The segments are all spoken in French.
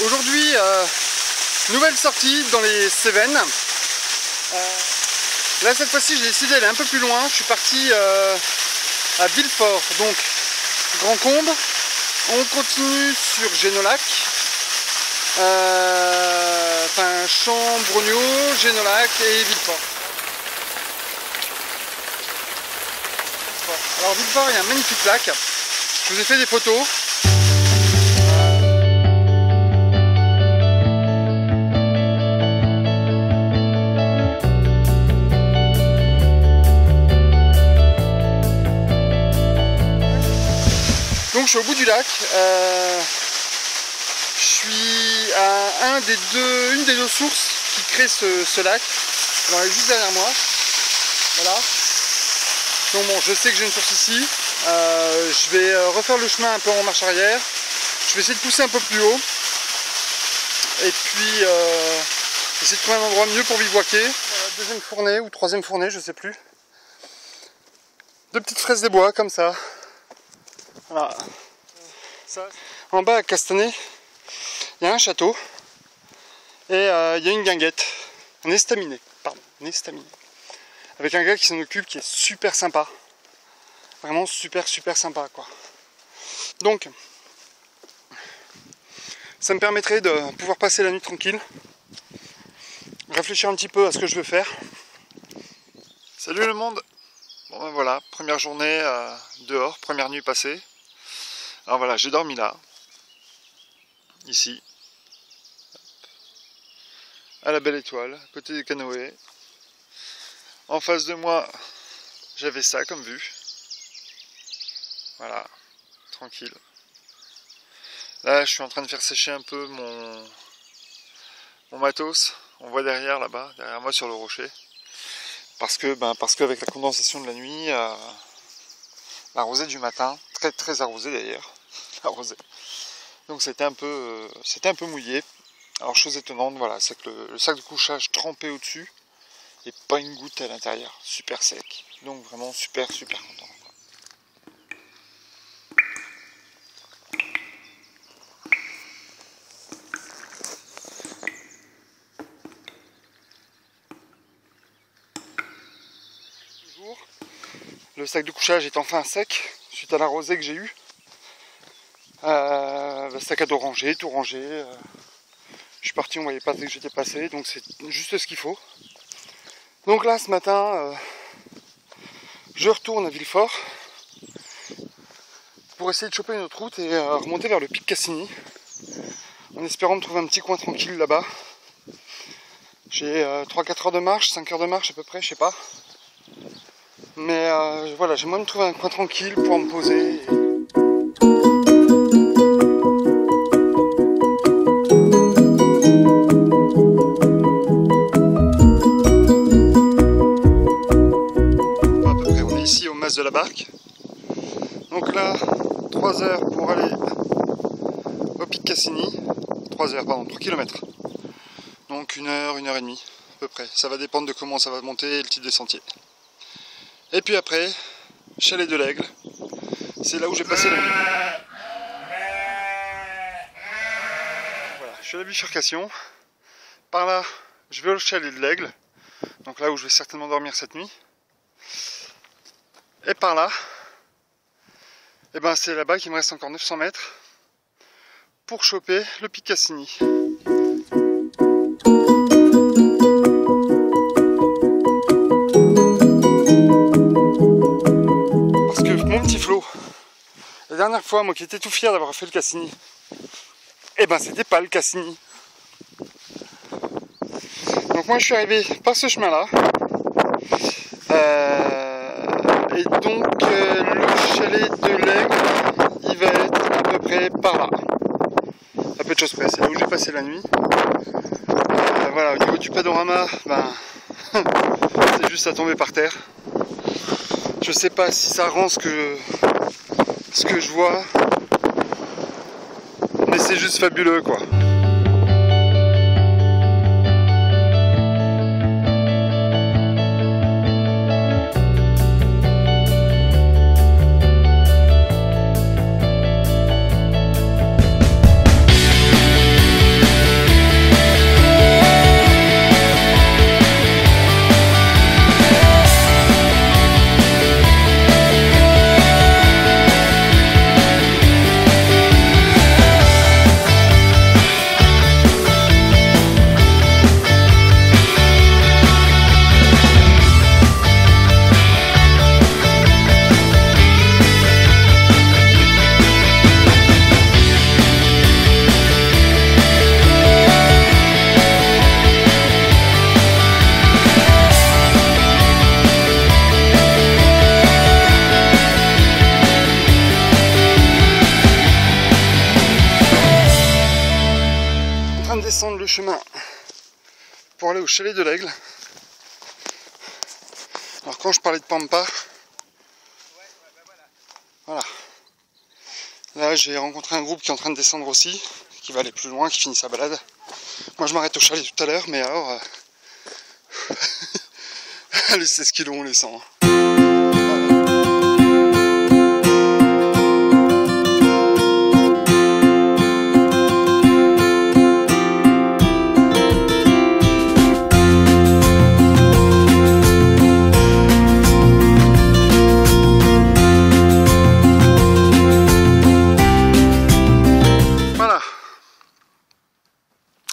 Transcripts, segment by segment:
Aujourd'hui, nouvelle sortie dans les Cévennes. Là cette fois-ci j'ai décidé d'aller un peu plus loin. Je suis parti à Villefort, donc Grand Combe. On continue sur Génolac, enfin Champ, Brognaud, Génolac et Villefort. Alors Villefort, il y a un magnifique lac. Je vous ai fait des photos. Donc je suis au bout du lac, je suis à une des deux sources qui crée ce lac. Alors, elle est juste derrière moi, voilà. Donc bon, je sais que j'ai une source ici, je vais refaire le chemin un peu en marche arrière, je vais essayer de pousser un peu plus haut, et puis essayer de trouver un endroit mieux pour bivouaquer. Voilà, deuxième fournée ou troisième fournée, je sais plus. Deux petites fraises des bois comme ça. Voilà. En bas à Castanet, il y a un château et il y a une guinguette, un estaminet, avec un gars qui s'en occupe qui est super sympa, vraiment super sympa quoi. Donc ça me permettrait de pouvoir passer la nuit tranquille, réfléchir un petit peu à ce que je veux faire. Salut le monde. Bon ben voilà, première journée dehors, première nuit passée. Alors voilà, j'ai dormi là, ici, à la Belle Étoile, à côté des canoës. En face de moi, j'avais ça comme vue. Voilà, tranquille. Là, je suis en train de faire sécher un peu mon matos. On voit derrière, là-bas, derrière moi sur le rocher. Parce que avec la condensation de la nuit, la rosée du matin, très arrosée d'ailleurs, la rosée. Donc c'était un peu mouillé. Alors chose étonnante, voilà, c'est que le sac de couchage trempé au-dessus et pas une goutte à l'intérieur, super sec. Donc vraiment super content. Le sac de couchage est enfin sec suite à la rosée que j'ai eue. Sac à dos rangé, tout rangé. Je suis parti, on voyait pas que j'étais passé, donc c'est juste ce qu'il faut. Donc là, ce matin, je retourne à Villefort pour essayer de choper une autre route et remonter vers le pic Cassini, en espérant me trouver un petit coin tranquille là-bas. J'ai 3-4 heures de marche, 5 heures de marche à peu près, je sais pas. Mais voilà, j'aimerais me trouver un coin tranquille pour me poser. À peu près, on est ici au mas de la Barque. Donc là, 3 heures pour aller au pic Cassini. 3 km. Donc 1 heure, 1 heure et demie à peu près. Ça va dépendre de comment ça va monter et le type de sentier. Et puis après, Chalet de l'Aigle, c'est là où j'ai passé la nuit. Voilà, je suis à la bifurcation. Par là, je vais au Chalet de l'Aigle, donc là où je vais certainement dormir cette nuit. Et par là, c'est là-bas qu'il me reste encore 900 mètres pour choper le pic Cassini. La dernière fois, moi qui étais tout fier d'avoir fait le Cassini, c'était pas le Cassini. Donc moi je suis arrivé par ce chemin-là. Et donc le chalet de l'Aigle, il va être à peu près par là. À peu de choses près, c'est là où j'ai passé la nuit. Voilà, au niveau du panorama, c'est juste à tomber par terre. Je sais pas si ça rend ce que je vois, mais c'est juste fabuleux quoi. train de descendre le chemin pour aller au chalet de l'Aigle. Alors quand je parlais de Pampa, voilà. Là j'ai rencontré un groupe qui est en train de descendre aussi, qui va aller plus loin, qui finit sa balade. Moi je m'arrête au chalet tout à l'heure, mais alors... les 16 kilos on les sent.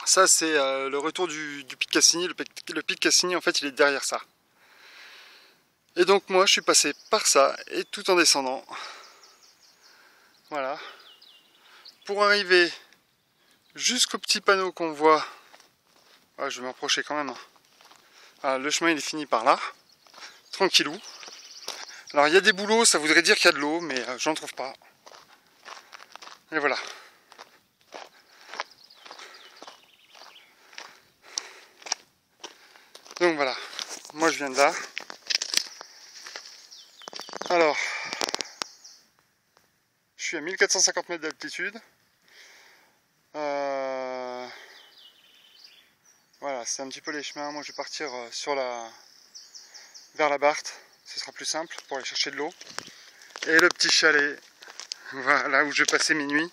Ça c'est le retour du pic Cassini. Le pic Cassini en fait il est derrière ça. Et donc moi je suis passé par ça et tout en descendant. Voilà. Pour arriver jusqu'au petit panneau qu'on voit. Ouais, je vais m'approcher quand même. Voilà, le chemin il est fini par là. Tranquillou. Alors il y a des bouleaux, ça voudrait dire qu'il y a de l'eau, mais j'en trouve pas. Et voilà. Donc voilà, moi je viens de là. Alors, je suis à 1450 mètres d'altitude. Voilà, c'est un petit peu les chemins. Moi je vais partir vers la Barthe. Ce sera plus simple pour aller chercher de l'eau. Et le petit chalet, voilà, où je vais passer mes nuits.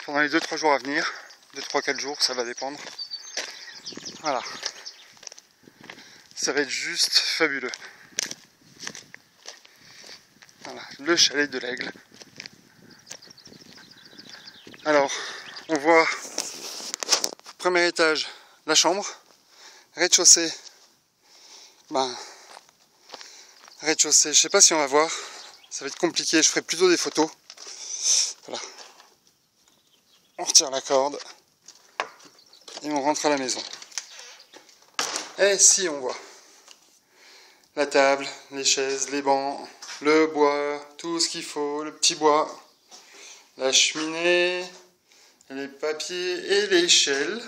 Pendant les 2-3 jours à venir. 2-3-4 jours, ça va dépendre. Voilà. Ça va être juste fabuleux. Voilà, le chalet de l'Aigle. Alors, on voit premier étage, la chambre, rez-de-chaussée. Rez-de-chaussée, je sais pas si on va voir. Ça va être compliqué, je ferai plutôt des photos. Voilà. On retire la corde et on rentre à la maison. Et si on voit la table, les chaises, les bancs, le bois, tout ce qu'il faut, le petit bois, la cheminée, les papiers et l'échelle.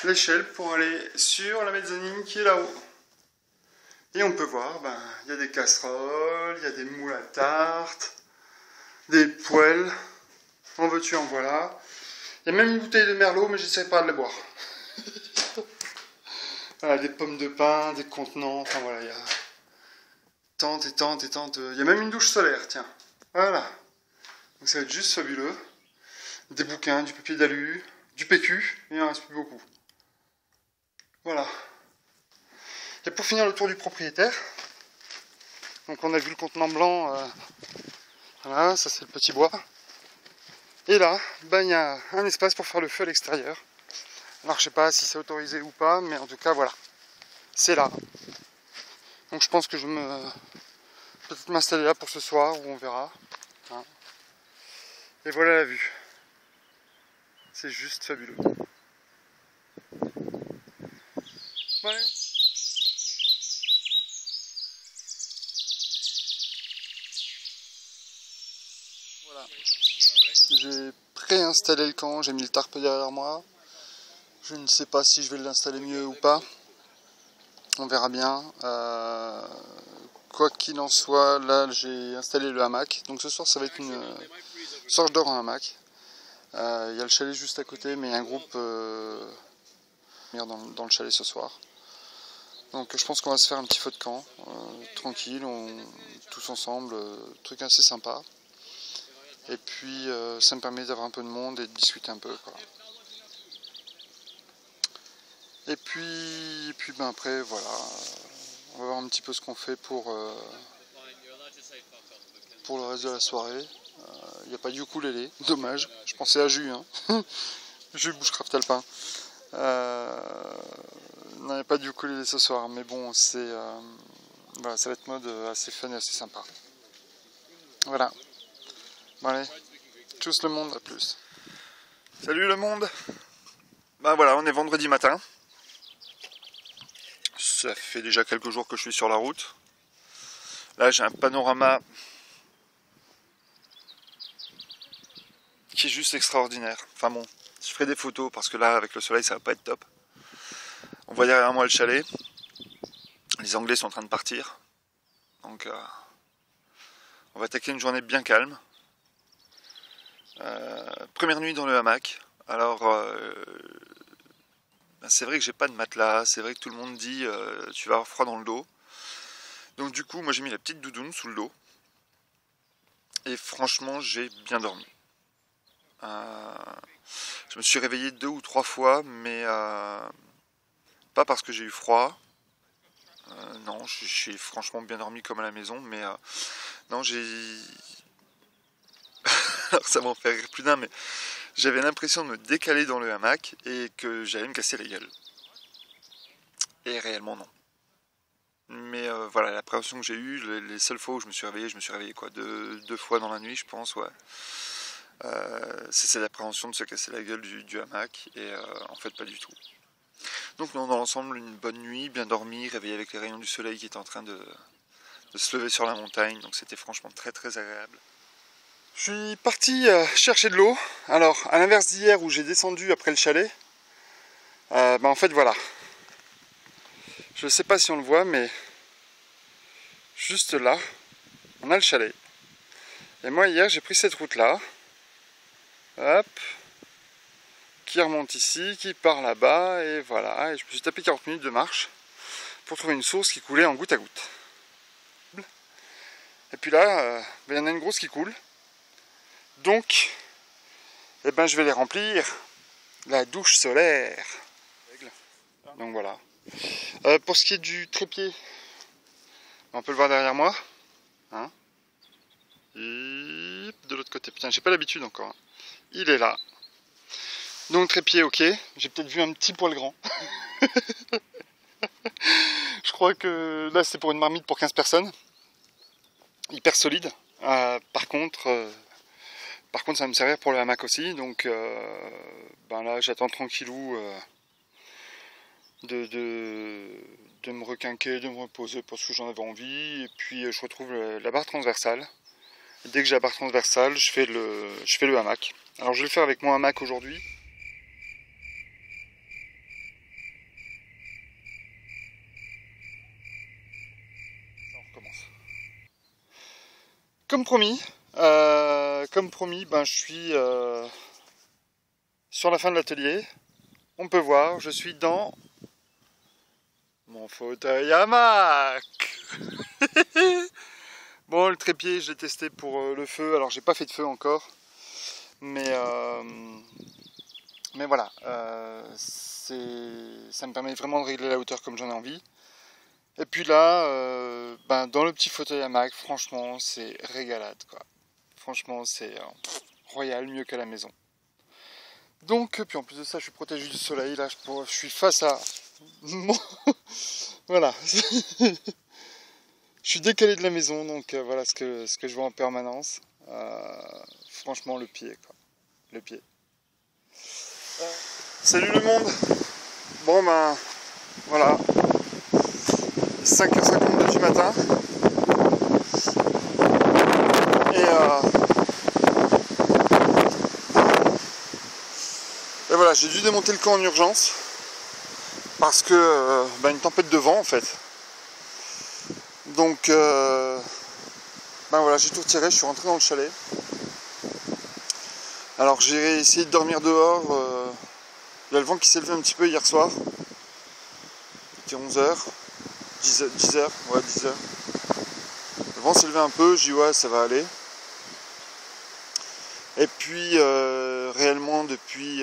L'échelle pour aller sur la mezzanine qui est là-haut. Et on peut voir, il y a des casseroles, il y a des moules à tarte, des poêles, en veux-tu, en voilà. Il y a même une bouteille de merlot, mais j'essaie pas de la boire. Voilà, des pommes de pin, des contenants, enfin voilà, il y a tente et tente et tente. Il y a même une douche solaire, tiens. Voilà. Donc ça va être juste fabuleux. Des bouquins, du papier d'alu, du PQ, et il en reste plus beaucoup. Voilà. Et pour finir le tour du propriétaire, donc on a vu le contenant blanc, voilà, ça c'est le petit bois. Et là, il y a un espace pour faire le feu à l'extérieur. Alors je sais pas si c'est autorisé ou pas, mais en tout cas voilà, c'est là. Donc je pense que je vais peut-être m'installer là pour ce soir, ou on verra. Hein. Et voilà la vue. C'est juste fabuleux. Ouais. Voilà. J'ai préinstallé le camp, j'ai mis le tarp derrière moi. Je ne sais pas si je vais l'installer mieux ou pas. On verra bien. Quoi qu'il en soit, là j'ai installé le hamac. Donc ce soir ça va être une sorte d'or en hamac. Il y a le chalet juste à côté, mais il y a un groupe dans le chalet ce soir. Donc je pense qu'on va se faire un petit feu de camp, tranquille, tous ensemble, truc assez sympa. Et puis ça me permet d'avoir un peu de monde et de discuter un peu, quoi. Et puis après voilà, on va voir un petit peu ce qu'on fait pour le reste de la soirée. Il n'y a pas de ukulélé, dommage, je pensais à Jus, hein. Jus Bushcraft Alpin. Non, il n'y a pas de ukulélé ce soir, mais bon, voilà, ça va être mode assez fun et assez sympa. Voilà. Bon allez, tchuss le monde, à plus. Salut le monde. Voilà, on est vendredi matin. Ça fait déjà quelques jours que je suis sur la route. Là j'ai un panorama qui est juste extraordinaire. Enfin bon, Je ferai des photos parce que là avec le soleil ça va pas être top. On voit derrière moi le chalet. Les Anglais sont en train de partir. Donc on va attaquer une journée bien calme. Première nuit dans le hamac. Alors c'est vrai que j'ai pas de matelas, c'est vrai que tout le monde dit tu vas avoir froid dans le dos. Donc du coup moi j'ai mis la petite doudoune sous le dos. Et franchement j'ai bien dormi. Je me suis réveillé 2 ou 3 fois, mais pas parce que j'ai eu froid. Non, j'ai franchement bien dormi comme à la maison, mais non, j'ai... Alors ça m'en fait rire plus d'un, mais j'avais l'impression de me décaler dans le hamac et que j'allais me casser la gueule. Et réellement non. Mais voilà, l'appréhension que j'ai eue, les seules fois où je me suis réveillé quoi, deux fois dans la nuit, je pense, ouais. C'est cette appréhension de se casser la gueule du hamac, et en fait pas du tout. Donc non, dans l'ensemble, une bonne nuit, bien dormi, réveillé avec les rayons du soleil qui étaient en train de se lever sur la montagne, donc c'était franchement très très agréable. Je suis parti chercher de l'eau. Alors, à l'inverse d'hier où j'ai descendu après le chalet, en fait voilà. Je ne sais pas si on le voit, mais juste là, on a le chalet. Et moi hier j'ai pris cette route là, hop, qui remonte ici, qui part là-bas, et voilà. Et je me suis tapé 40 minutes de marche pour trouver une source qui coulait en goutte à goutte. Et puis là, il y en a une grosse qui coule. Donc, je vais les remplir. La douche solaire. Donc voilà. Pour ce qui est du trépied, on peut le voir derrière moi. Hein, et de l'autre côté. Putain, j'ai pas l'habitude encore. Hein. Il est là. Donc trépied, ok. J'ai peut-être vu un petit poil grand. Je crois que là c'est pour une marmite pour 15 personnes. Hyper solide. Par contre, ça va me servir pour le hamac aussi. Donc là j'attends tranquillou de me requinquer, de me reposer parce que j'en avais envie. Et puis je retrouve la barre transversale. Et dès que j'ai la barre transversale, je fais le hamac. Alors je vais le faire avec mon hamac aujourd'hui. On recommence. Comme promis, je suis sur la fin de l'atelier. On peut voir, je suis dans mon fauteuil hamac. Bon, le trépied, je l'ai testé pour le feu. Alors, j'ai pas fait de feu encore, mais voilà, ça me permet vraiment de régler la hauteur comme j'en ai envie. Et puis là, dans le petit fauteuil hamac, franchement, c'est régalade, quoi. Franchement, c'est royal, mieux qu'à la maison. Donc, puis en plus de ça, je suis protégé du soleil. Là, je suis face à... Voilà. Je suis décalé de la maison, donc voilà ce que je vois en permanence. Franchement, le pied, quoi. Le pied. Salut le monde. Bon, voilà. 5h52 du matin. Et voilà, j'ai dû démonter le camp en urgence. Parce que une tempête de vent en fait. Donc voilà, j'ai tout retiré, je suis rentré dans le chalet. Alors j'ai essayé de dormir dehors. Il y a le vent qui s'est levé un petit peu hier soir. Il était 11h. 10h, ouais 10h. Le vent s'est levé un peu, j'ai dit ouais ça va aller. Et puis réellement depuis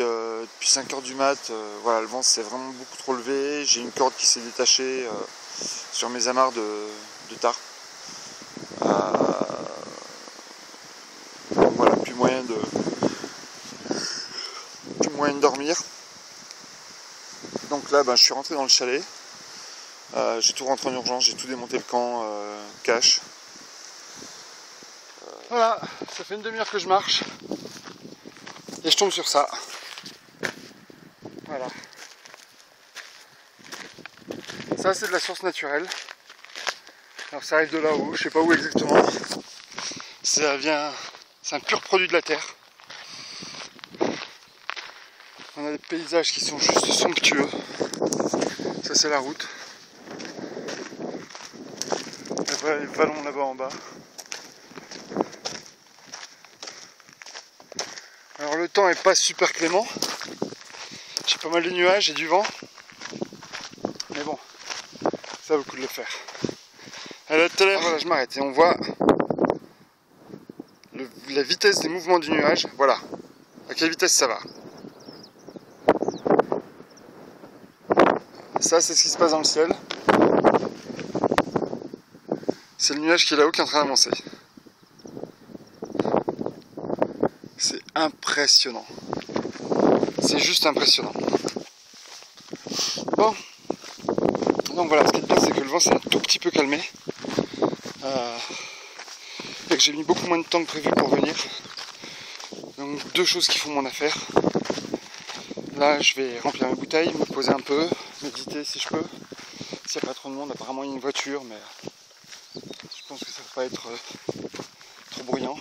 5h du mat, voilà, le vent s'est vraiment beaucoup trop levé. J'ai une corde qui s'est détachée sur mes amarres de tarp. Voilà, plus moyen de dormir. Donc là je suis rentré dans le chalet. J'ai tout rentré en urgence, j'ai tout démonté le camp cache. Voilà, ça fait une demi-heure que je marche et je tombe sur ça. Voilà. Ça c'est de la source naturelle. Alors ça arrive de là-haut, je sais pas où exactement. Ça vient, c'est un pur produit de la terre. On a des paysages qui sont juste somptueux. Ça c'est la route. Et voilà les vallons là-bas en bas. Alors le temps est pas super clément. J'ai pas mal de nuages et du vent. Mais bon, ça vaut le coup de le faire. Allez, à tout à l'heure. Voilà, je m'arrête et on voit la vitesse des mouvements du nuage. Voilà. À quelle vitesse ça va. Ça, c'est ce qui se passe dans le ciel. C'est le nuage qui est là-haut qui est en train d'avancer. C'est impressionnant. C'est juste impressionnant. Bon. Donc voilà, ce qui est bien, c'est que le vent s'est un tout petit peu calmé. Et que j'ai mis beaucoup moins de temps que prévu pour venir. Donc deux choses qui font mon affaire. Là, je vais remplir mes bouteilles, me poser un peu, méditer si je peux. S'il n'y a pas trop de monde, apparemment il y a une voiture, mais je pense que ça ne va pas être trop bruyant.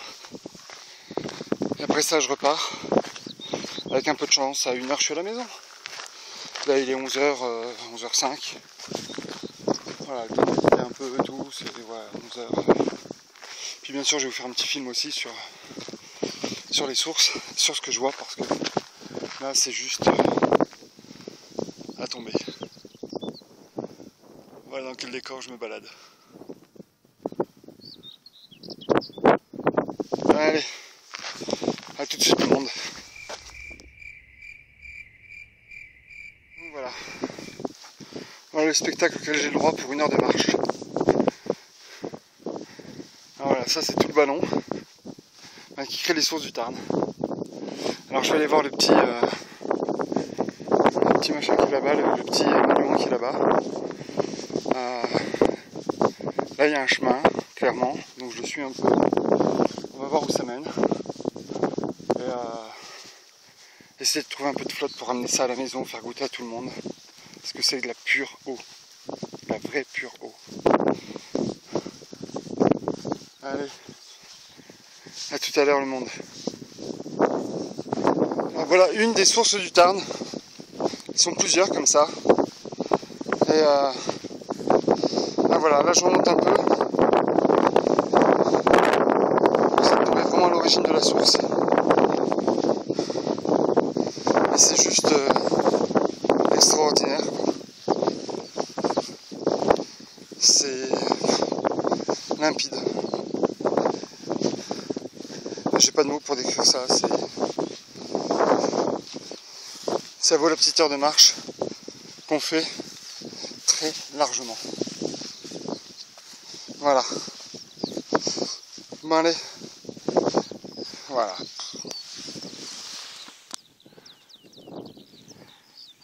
Et après ça, je repars. Avec un peu de chance, à 1h, je suis à la maison. Là, il est 11h, 11h05. Voilà, le temps de méditer un peu, tout, c'est voilà, 11h. Puis bien sûr, je vais vous faire un petit film aussi sur les sources, sur ce que je vois, parce que là, c'est juste à tomber. Voilà dans quel décor je me balade. Allez, à tout de suite tout le monde. Donc voilà. Voilà le spectacle auquel j'ai le droit pour 1 heure de marche. Alors voilà, ça c'est tout le ballon qui crée les sources du Tarn. Alors je vais aller voir le petit machin qui est là-bas, le petit monument qui est là-bas. Là il y a un chemin, clairement, donc je le suis un peu. On va voir où ça mène. Et essayer de trouver un peu de flotte pour ramener ça à la maison, faire goûter à tout le monde. Parce que c'est de la pure eau. De la vraie pure eau. Allez. À tout à l'heure le monde. Alors voilà une des sources du Tarn. Ils sont plusieurs comme ça. Et voilà, là je remonte un peu. Ça me paraît vraiment à l'origine de la source. Et c'est juste extraordinaire. C'est limpide. J'ai pas de mots pour décrire ça. Ça vaut la petite heure de marche qu'on fait très largement. Voilà. Bon allez. Voilà.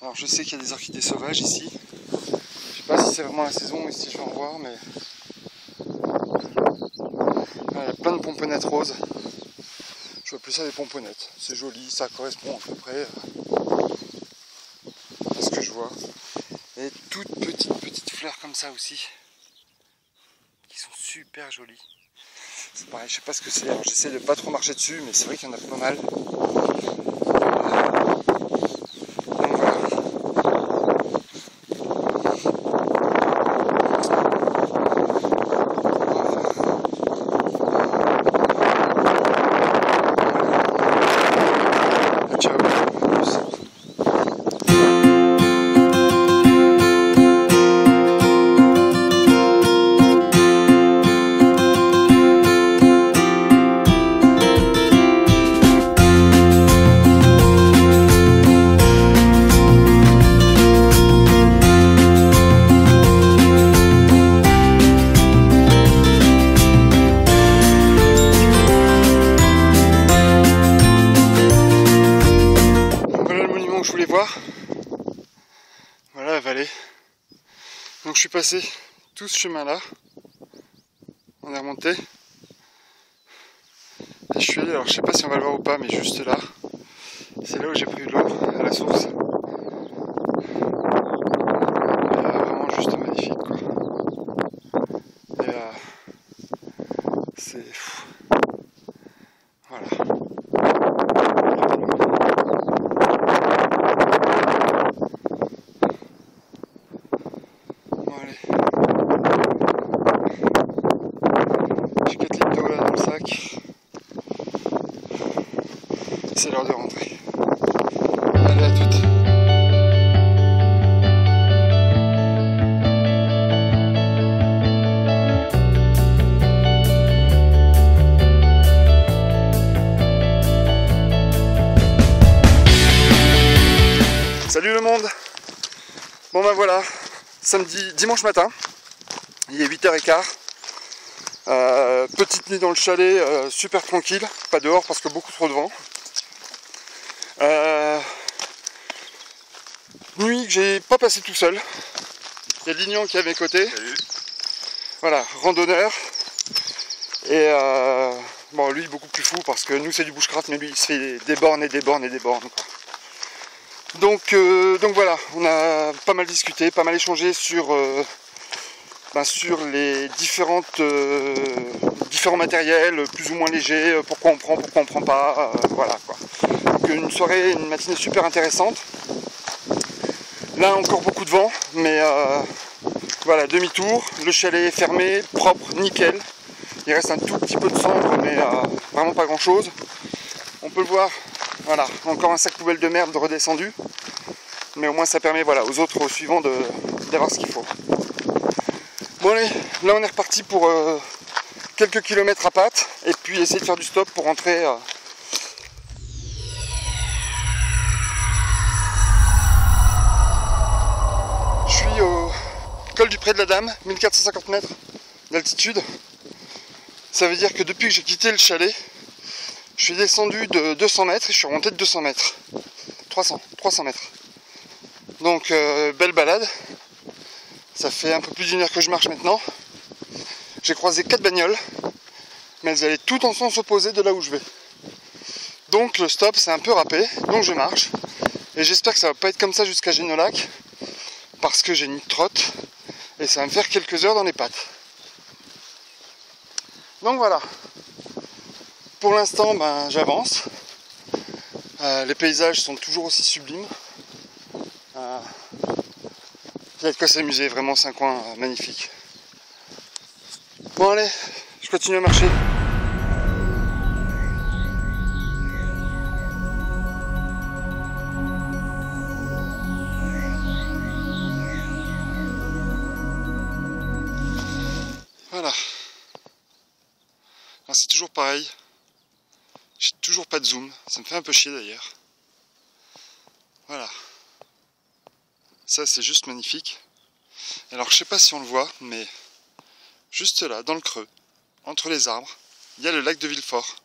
Alors je sais qu'il y a des orchidées sauvages ici. Je sais pas si c'est vraiment la saison ou si je vais en voir, mais il y a plein de pomponnettes roses. Je vois plus ça des pomponnettes. C'est joli, ça correspond à peu près à ce que je vois. Et toutes petites fleurs comme ça aussi, qui sont super jolies. C'est pareil, je sais pas ce que c'est. Alors j'essaie de pas trop marcher dessus, mais c'est vrai qu'il y en a pas mal. Donc voilà. Je voulais voir. Voilà la vallée. Donc je suis passé tout ce chemin là. On est remonté. Et je suis allé, alors je sais pas si on va le voir ou pas, mais juste là. C'est là où j'ai pris de l'eau à la source. Et vraiment juste magnifique quoi. Et c'est fou. Voilà. de rentrer. Allez, à toutes. Salut le monde. Bon ben voilà, dimanche matin, il est 8h15. Petite nuit dans le chalet, super tranquille, pas dehors parce que beaucoup trop de vent. Nuit que j'ai pas passé tout seul. Il y a Lignan qui est à mes côtés. Salut. Voilà, randonneur. Et bon, lui beaucoup plus fou parce que nous c'est du bushcraft, mais lui il se fait des bornes et des bornes et des bornes, quoi. Donc voilà, on a pas mal discuté, pas mal échangé sur les différents matériels, plus ou moins légers, pourquoi on prend pas, voilà quoi. Donc une matinée super intéressante. Là encore beaucoup de vent, mais voilà, demi-tour, le chalet est fermé, propre, nickel. Il reste un tout petit peu de cendre, mais vraiment pas grand chose. On peut le voir, voilà, encore un sac poubelle de merde redescendu. Mais au moins ça permet aux autres, aux suivants d'avoir ce qu'il faut. Bon allez, là on est reparti pour quelques kilomètres à pattes et puis essayer de faire du stop pour rentrer. Je suis au col du Pré de la Dame, 1450 mètres d'altitude. Ça veut dire que depuis que j'ai quitté le chalet, je suis descendu de 200 mètres et je suis remonté de 200 mètres. 300 mètres. Donc belle balade. Ça fait un peu plus d'une heure que je marche maintenant. J'ai croisé 4 bagnoles, mais elles allaient toutes en sens opposé de là où je vais. Donc le stop c'est un peu râpé, donc je marche. Et j'espère que ça va pas être comme ça jusqu'à Génolac, parce que j'ai une trotte et ça va me faire quelques heures dans les pattes. Donc voilà. Pour l'instant j'avance. Les paysages sont toujours aussi sublimes. Il y a de quoi s'amuser, vraiment c'est un coin magnifique. Bon allez, je continue à marcher. Voilà. Alors c'est toujours pareil. J'ai toujours pas de zoom, ça me fait un peu chier d'ailleurs. Voilà. Ça c'est juste magnifique. Alors je sais pas si on le voit, mais juste là, dans le creux, entre les arbres, il y a le lac de Villefort.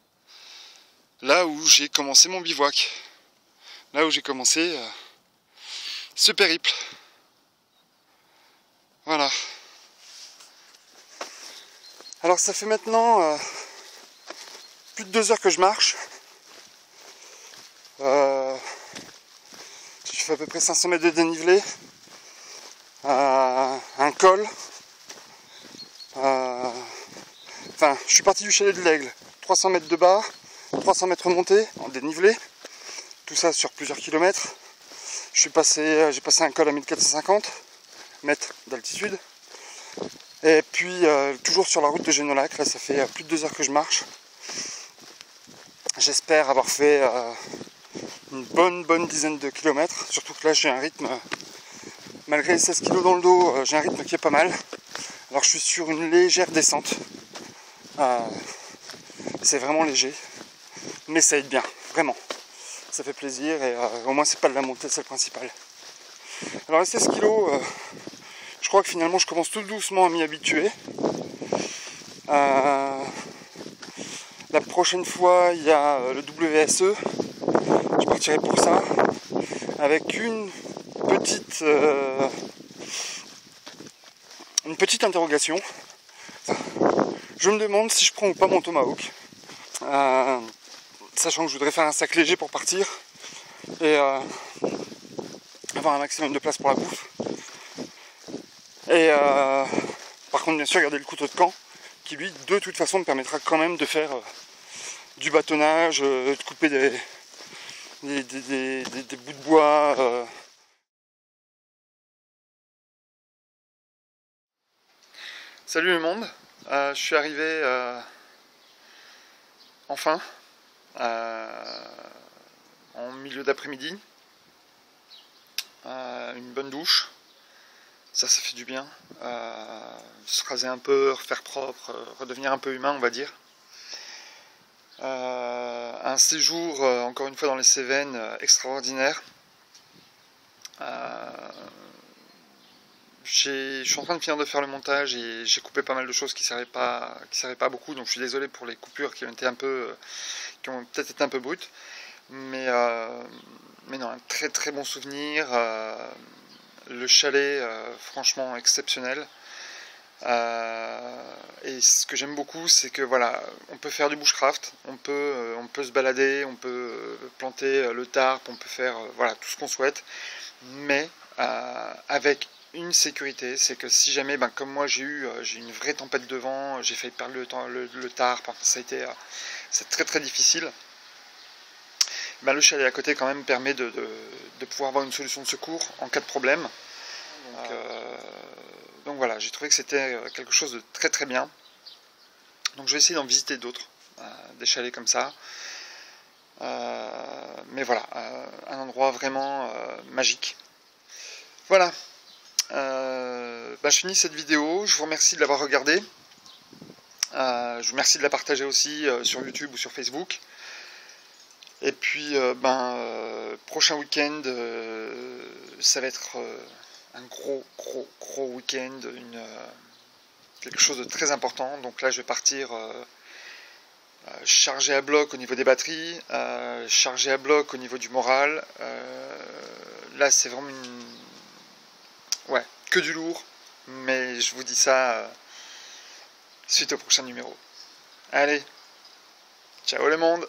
Là où j'ai commencé mon bivouac. Là où j'ai commencé ce périple. Voilà. Alors ça fait maintenant plus de 2 heures que je marche. Je fais à peu près 500 mètres de dénivelé. Un col. Enfin, je suis parti du chalet de l'Aigle. 300 mètres de bas, 300 mètres montée en dénivelé. Tout ça sur plusieurs kilomètres. J'ai passé un col à 1450 mètres d'altitude. Et puis toujours sur la route de Génolac. Là, ça fait plus de 2 heures que je marche. J'espère avoir fait une bonne dizaine de kilomètres. Surtout que là, j'ai un rythme, malgré les 16 kg dans le dos, j'ai un rythme qui est pas mal. Alors, je suis sur une légère descente. C'est vraiment léger. Mais ça aide bien, vraiment. Ça fait plaisir et au moins, c'est pas de la montée, c'est le principal. Alors, les 16 kg, je crois que finalement, je commence tout doucement à m'y habituer. La prochaine fois, il y a le WSE. Je partirai pour ça. Avec une petite interrogation. Je me demande si je prends ou pas mon tomahawk. Sachant que je voudrais faire un sac léger pour partir. Et avoir un maximum de place pour la bouffe. Et par contre, bien sûr, garder le couteau de camp. Qui lui, de toute façon, me permettra quand même de faire du bâtonnage, de couper des bouts de bois. Salut le monde, je suis arrivé enfin. milieu d'après-midi. Une bonne douche, ça fait du bien. Se raser un peu, refaire propre, redevenir un peu humain, on va dire. Un séjour, encore une fois dans les Cévennes, extraordinaire. Je suis en train de finir de faire le montage et j'ai coupé pas mal de choses qui servaient pas beaucoup, donc je suis désolé pour les coupures qui ont peut-être été un peu brutes, mais non, un très très bon souvenir. Le chalet, franchement exceptionnel. Et ce que j'aime beaucoup, c'est que voilà, on peut faire du bushcraft, on peut se balader, on peut planter le tarp, on peut faire voilà, tout ce qu'on souhaite, mais avec une sécurité, c'est que si jamais, comme moi j'ai eu une vraie tempête de vent, j'ai failli perdre le tarp, c'est très très difficile. Le chalet à côté quand même permet de pouvoir avoir une solution de secours en cas de problème. Donc voilà, j'ai trouvé que c'était quelque chose de très très bien. Donc je vais essayer d'en visiter d'autres, des chalets comme ça. Mais voilà, un endroit vraiment magique. Voilà, je finis cette vidéo, je vous remercie de l'avoir regardée. Je vous remercie de la partager aussi sur YouTube ou sur Facebook. Et puis, prochain week-end, ça va être un gros week-end, quelque chose de très important. Donc là, je vais partir chargé à bloc au niveau des batteries, chargé à bloc au niveau du moral. Là, c'est vraiment que du lourd. Mais je vous dis ça suite au prochain numéro. Allez, ciao le monde!